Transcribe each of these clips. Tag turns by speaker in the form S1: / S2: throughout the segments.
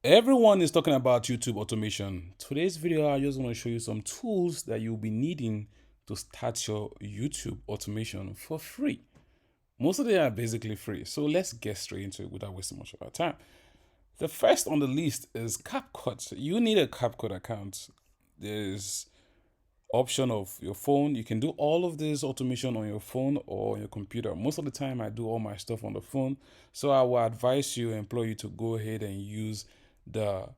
S1: Everyone is talking about YouTube automation. Today's video, I just want to show you some tools that you'll be needing to start your YouTube automation for free. Most of them are basically free. So let's get straight into it without wasting much of our time. The first on the list is CapCut. You need a CapCut account. There's option of your phone. You can do all of this automation on your phone or on your computer. Most of the time I do all my stuff on the phone. So I will advise you, employ you to go ahead and use the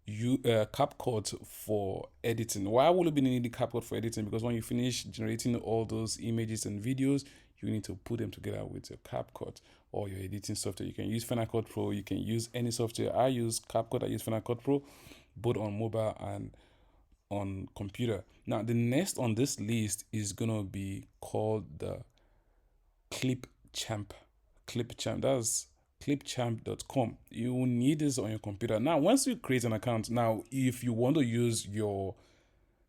S1: CapCut for editing. Why will you be needing CapCut for editing? Because when you finish generating all those images and videos, you need to put them together with your CapCut or your editing software. You can use Final Cut Pro. You can use any software. I use CapCut. I use Final Cut Pro, both on mobile and on computer. Now, the next on this list is gonna be called the Clipchamp. Clipchamp. That's clipchamp.com. You will need this on your computer. Now, once you create an account, now if you want to use your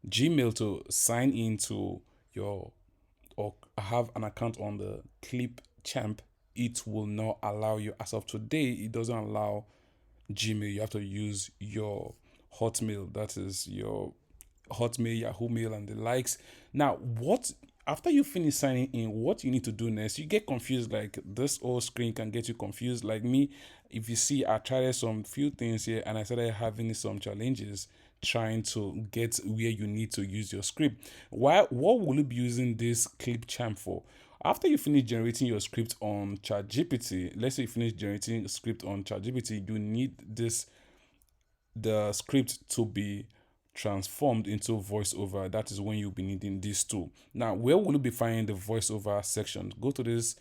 S1: Gmail to sign into your or have an account on the Clipchamp, it will not allow you. As of today, it doesn't allow Gmail. You have to use your Hotmail. That is your Hotmail, Yahoo Mail, and the likes. Now, what after you finish signing in, what you need to do next? You get confused. Like this whole screen can get you confused. Like me, if you see, I tried some few things here, and I started having some challenges trying to get where you need to use your script. What will you be using this Clipchamp for? After you finish generating your script on ChatGPT, let's say you finish generating a script on ChatGPT, you need the script to be transformed into voiceover. That is when you'll be needing this tool. Now, where will you be finding the voiceover section? Go to this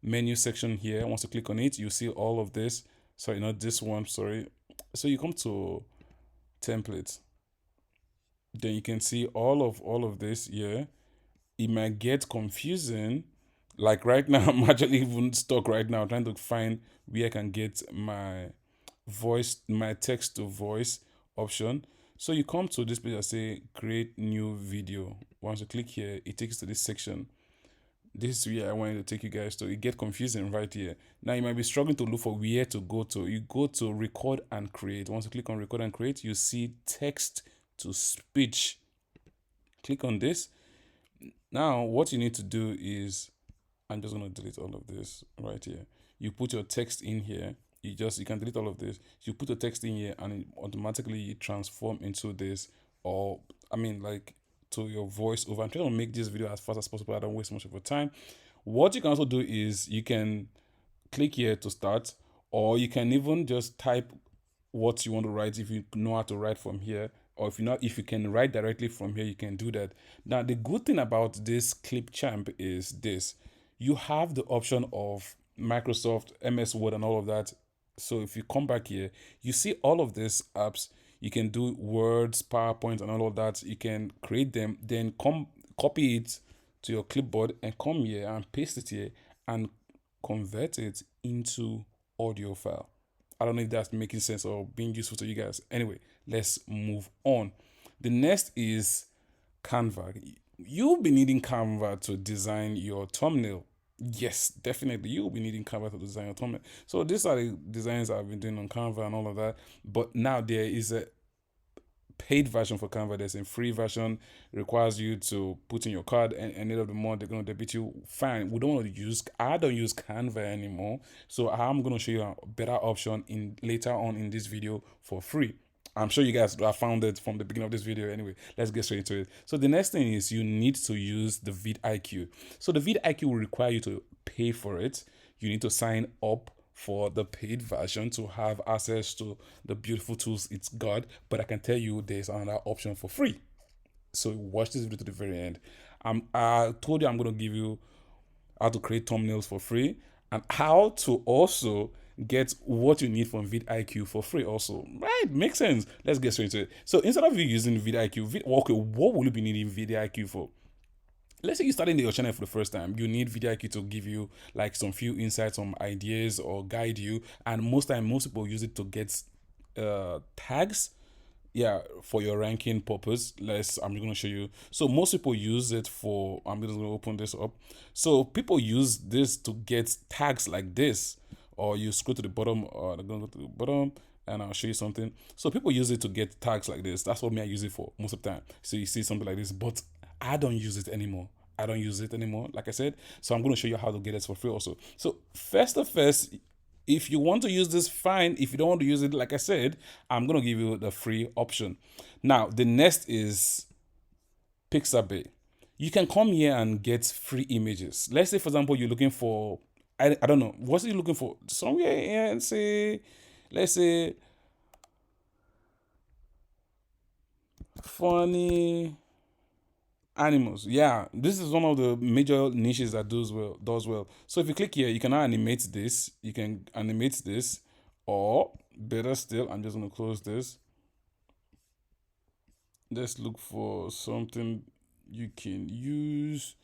S1: menu section here. Once you click on it, you see all of this. Sorry, not this one, sorry. So you come to templates. Then you can see all of this here. It might get confusing. Like right now, I'm actually even stuck right now trying to find where I can get my text to voice option. So you come to this page that say create new video. Once you click here, it takes to this section. This is where I wanted to take you guys to. It get confusing right here. Now you might be struggling to look for where to go to. You go to record and create. Once you click on record and create, you see text to speech. Click on this. Now what you need to do is, I'm just going to delete all of this right here. You put your text in here. You can delete all of this. You put the text in here and it automatically transform into this, or like to your voice over. I'm trying to make this video as fast as possible. I don't waste much of your time. What you can also do is you can click here to start, or you can even just type what you want to write if you know how to write from here, or if you can write directly from here, you can do that. Now, the good thing about this Clipchamp is this: you have the option of Microsoft, MS Word, and all of that. So if you come back here, you see all of these apps. You can do Words, PowerPoint, and all of that. You can create them, then copy it to your clipboard and come here and paste it here and convert it into audio file. I don't know if that's making sense or being useful to you guys. Anyway, let's move on. The next is Canva. You'll be needing Canva to design your thumbnail. Yes, definitely. You'll be needing Canva to design your thumbnail. So these are the designs I've been doing on Canva and all of that. But now there is a paid version for Canva. There's a free version. It requires you to put in your card, and end of the month they're going to debit you. Fine. I don't use Canva anymore. So I'm going to show you a better option later on in this video for free. I'm sure you guys have found it from the beginning of this video. Anyway, let's get straight into it. So the next thing is you need to use the vidIQ. So the vidIQ will require you to pay for it. You need to sign up for the paid version to have access to the beautiful tools it's got. But I can tell you there's another option for free. So watch this video to the very end. I told you I'm going to give you how to create thumbnails for free and how to also get what you need from vidIQ for free also. Right, makes sense. Let's get straight to it. So instead of you using vidIQ, what will you be needing vidIQ for? Let's say you're starting your channel for the first time. You need vidIQ to give you like some few insights, some ideas, or guide you. And most people use it to get tags, for your ranking purpose. I'm going to show you. So most people use it for, I'm just going to open this up. So people use this to get tags like this. or you scroll to the bottom, or I'm gonna go to the bottom and I'll show you something. So people use it to get tags like this. That's what me I use it for most of the time. So you see something like this, but I don't use it anymore. I don't use it anymore, like I said. So I'm going to show you how to get it for free also. So first, if you want to use this, fine. If you don't want to use it, like I said, I'm going to give you the free option. Now, the next is Pixabay. You can come here and get free images. Let's say, for example, you're looking for, I don't know, what's you looking for? Somewhere here and say, let's say, funny animals. Yeah, this is one of the major niches that does well. So if you click here, you can now animate this. You can animate this, or better still, I'm just gonna close this. Let's look for something you can use.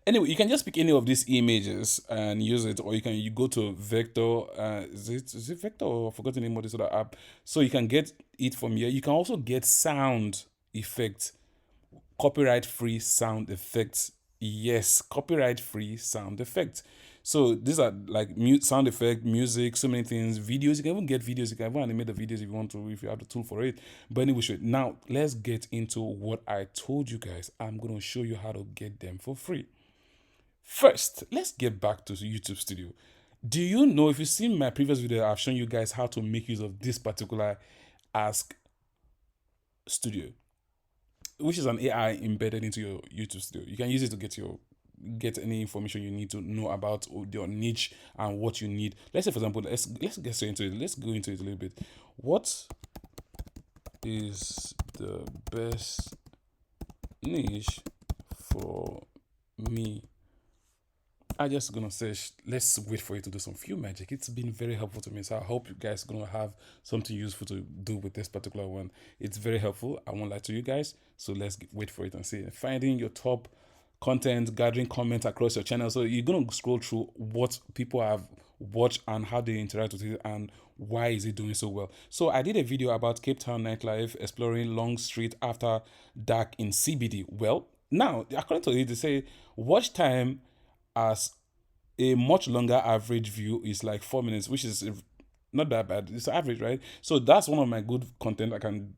S1: Anyway, you can just pick any of these images and use it, or you go to Vector. Is it Vector, or I forgot the name of this other app? So you can get it from here. You can also get sound effects, copyright free sound effects. Yes, copyright free sound effects. So these are like sound effect, music, so many things, videos. You can even get videos. You can even animate the videos if you want to, if you have the tool for it. But anyway, now let's get into what I told you guys. I'm going to show you how to get them for free. First, let's get back to YouTube Studio. Do you know, if you've seen my previous video, I've shown you guys how to make use of this particular Ask Studio, which is an AI embedded into your YouTube Studio. You can use it to get any information you need to know about your niche and what you need. Let's say, for example, let's get straight into it. Let's go into it a little bit. What is the best niche for me? I'm just gonna search. Let's wait for it to do some few magic. It's been very helpful to me, so I hope you guys are gonna have something useful to do with this particular one. It's very helpful. I won't lie to you guys. So let's wait for it and see. Finding your top content, gathering comments across your channel. So you're gonna scroll through what people have watched and how they interact with it and why is it doing so well. So I did a video about Cape Town nightlife, exploring Long Street after dark in CBD. Well, now according to it, they say watch time as a much longer average view is like 4 minutes, which is not that bad. It's average, right? So that's one of my good content I can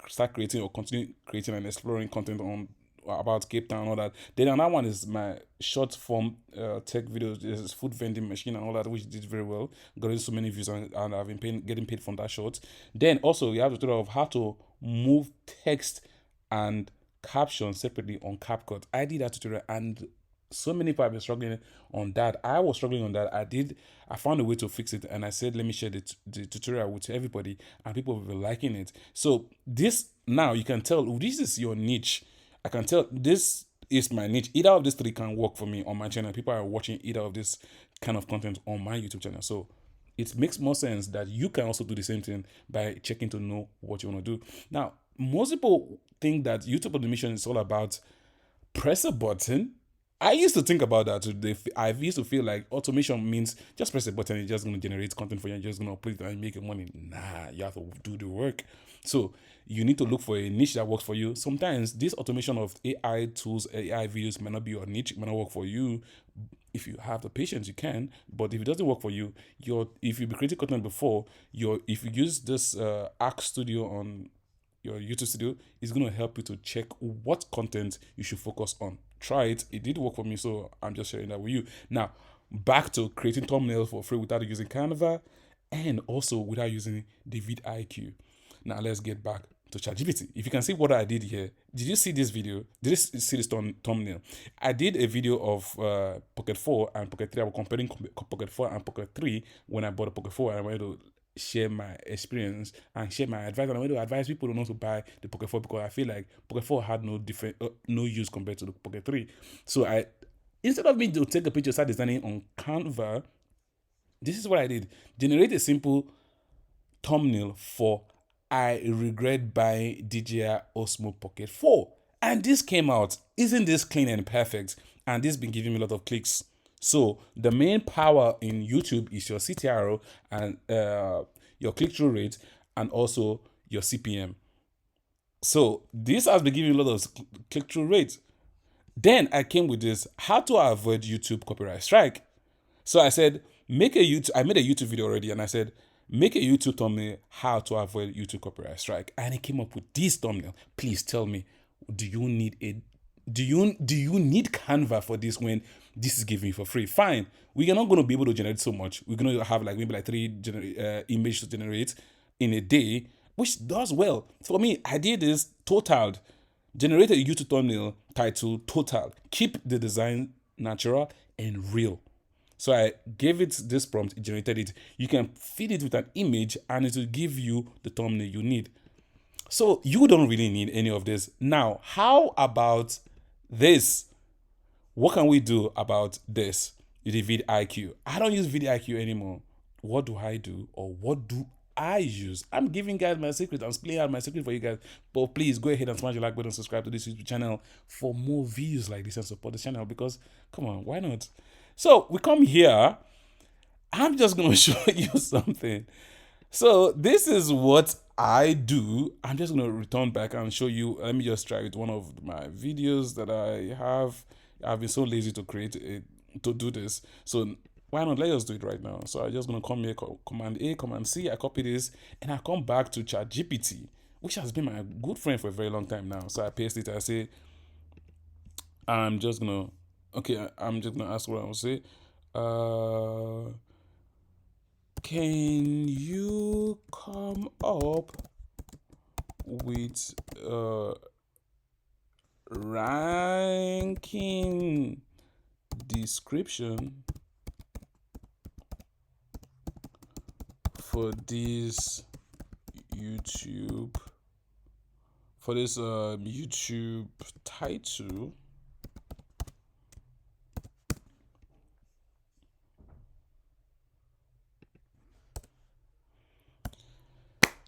S1: start creating or continue creating and exploring content on about Cape Town and all that. Then another one is my short form tech videos. There's food vending machine and all that, which did very well. Got so many views and I've been getting paid from that short. Then also you have the tutorial of how to move text and caption separately on CapCut. I did that tutorial and so many people have been struggling on that. I was struggling on that. I found a way to fix it and I said, let me share the tutorial with everybody and people have been liking it. So this, now you can tell this is your niche. I can tell this is my niche. Either of these three can work for me on my channel. People are watching either of this kind of content on my YouTube channel. So it makes more sense that you can also do the same thing by checking to know what you want to do. Now, most people think that YouTube automation is all about press a button. I used to think about that today. I used to feel like automation means just press a button, it's just going to generate content for you, and you're just going to upload it and make your money. Nah, you have to do the work. So you need to look for a niche that works for you. Sometimes this automation of AI tools, AI videos might not be your niche, might not work for you. If you have the patience, you can. But if it doesn't work for you, if you've been creating content before, if you use this Arc Studio on your YouTube Studio, is going to help you to check what content you should focus on. Try it. It did work for me, so I'm just sharing that with you. Now, back to creating thumbnails for free without using Canva and also without using the vidIQ. Now, let's get back to ChatGPT. If you can see what I did here, did you see this video? Did you see this thumbnail? I did a video of Pocket 4 and Pocket 3. I was comparing Pocket 4 and Pocket 3 when I bought a Pocket 4 and I wanted to share my experience and share my advice. And I want to advise people not to buy the Pocket 4 because I feel like Pocket 4 had no use compared to the Pocket 3. So instead of me to take a picture, start designing on Canva, this is what I did. Generate a simple thumbnail for I regret buying DJI Osmo Pocket 4. And this came out. Isn't this clean and perfect? And this has been giving me a lot of clicks. So the main power in YouTube is your CTR and your click-through rate and also your CPM. So this has been giving you a lot of click-through rate. Then I came with this, how to avoid YouTube copyright strike. So I said, make a YouTube. I made a YouTube video already, and I said make a YouTube thumbnail how to avoid YouTube copyright strike, and it came up with this thumbnail. Please tell me, do you need need Canva for this when this is given for free? Fine, we are not going to be able to generate so much. We're going to have like maybe like 3 images to generate in a day, which does well for me. I did this totaled, generated a YouTube thumbnail title total, keep the design natural and real. So I gave it this prompt, it generated it. You can feed it with an image and it will give you the thumbnail you need. So you don't really need any of this. Now, how about this? What can we do about this? The vidIQ. I don't use vidIQ anymore. What do I do, or what do I use? I'm giving guys my secret. I'm spilling out my secret for you guys. But please go ahead and smash the like button, subscribe to this YouTube channel for more videos like this and support the channel, because come on, why not? So we come here. I'm just going to show you something. So this is what I do. I'm just going to return back and show you. Let me just try with one of my videos that I have. I've been so lazy to to do this. So why not? Let's just do it right now. So I'm just going to come here, Command A, Command C. I copy this and I come back to ChatGPT, which has been my good friend for a very long time now. So I paste it. I say, I'm just going to ask what I'll say. Can you come up with ranking description for this YouTube title?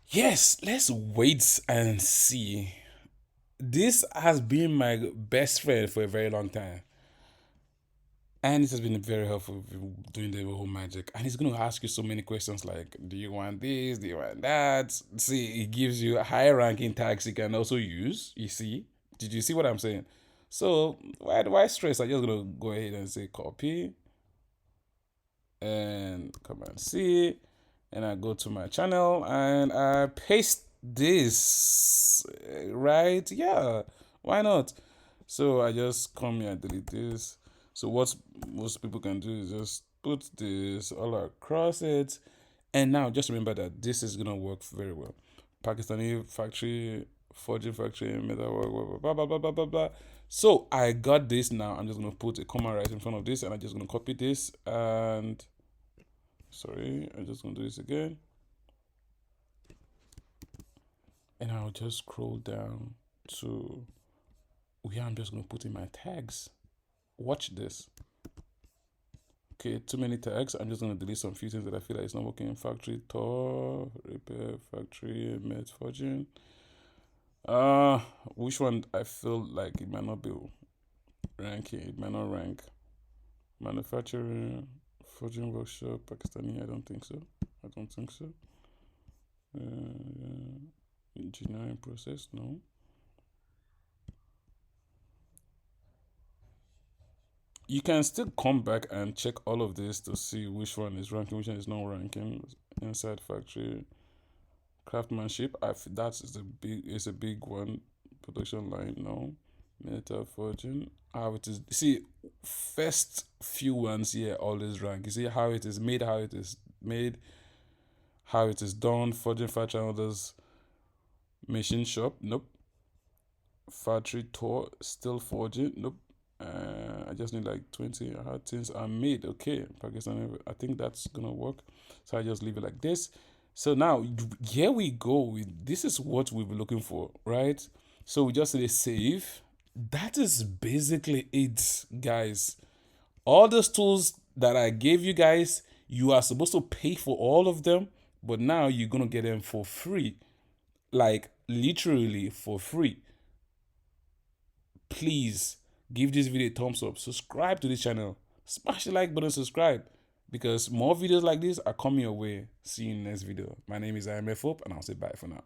S1: Yes, let's wait and see. This has been my best friend for a very long time. And it has been very helpful doing the whole magic. And he's going to ask you so many questions like, do you want this? Do you want that? See, it gives you high ranking tags you can also use. You see? Did you see what I'm saying? So why stress? I'm just going to go ahead and say copy. And Command C. And I go to my channel and I paste this, right? Yeah, why not? So I just come here and delete this. So what most people can do is just put this all across it. And now just remember that this is going to work very well. Pakistani factory, forging factory, metalwork, blah, blah, blah, blah, blah, blah. So I got this now. I'm just going to put a comma right in front of this and I'm just going to copy this and... Sorry, I'm just going to do this again. And I'll just scroll down to where I'm just going to put in my tags. Watch this. Okay, too many tags. I'm just going to delete some few things that I feel like it's not working. Factory, Tor, repair, factory, met, forging. Which one I feel like it might not be ranking. It might not rank. Manufacturing. Forging workshop, Pakistani, I don't think so. Engineering process, no. You can still come back and check all of this to see which one is ranking, which one is not ranking. Inside factory, craftsmanship, that is a big one. Production line, no. Metal forging, how it is. See, first few ones here always rank. You see how it is made, how it is done. Forging factory and others. Machine shop, nope. Factory tour, still forging, nope. I just need like 20 how things are made. Okay, Pakistan, I think that's gonna work. So I just leave it like this. So now here we go. This is what we've been looking for, right? So we just say save. That is basically it, guys. All those tools that I gave you guys, you are supposed to pay for all of them, but now you're going to get them for free. Like, literally for free. Please give this video a thumbs up. Subscribe to this channel. Smash the like button, subscribe. Because more videos like this are coming your way. See you in the next video. My name is IMF Hope, and I'll say bye for now.